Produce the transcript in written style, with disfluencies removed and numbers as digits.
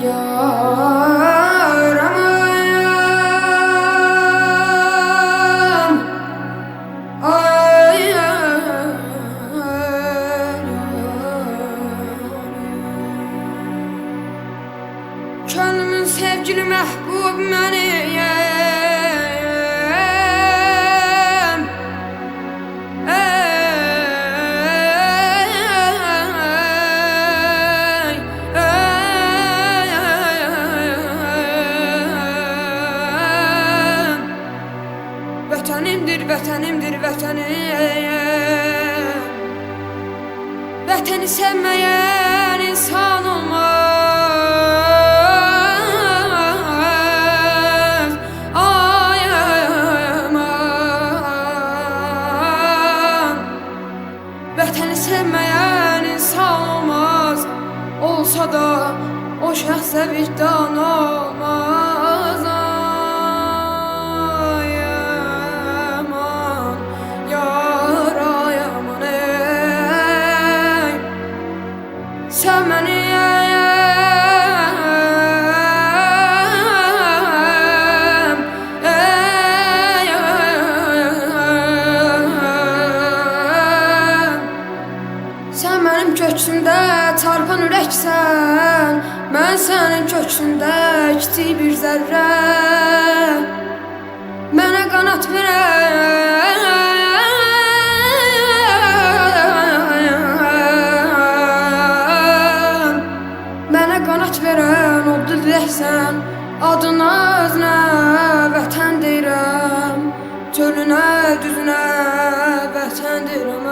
Yaramam ay, könlümün sevgili məhbub məniyəm. Vətənimdir, vətənimdir, vətənim. Vətəni sevməyən insan olmaz. Ay aman, vətəni sevməyən insan olmaz. Olsa da o şəxsə vicdan olmaz. Ay aman, yar ay aman ey, sen beni sen benim köksümdə çarpan ürəksən, mən sənin köksündə kiçik bir zərrə. Mənə qanat verən, mənə qanat verən oldu diləksən. Adına özünə vətən deyirəm, çölünə düzünə vətən deyirəm.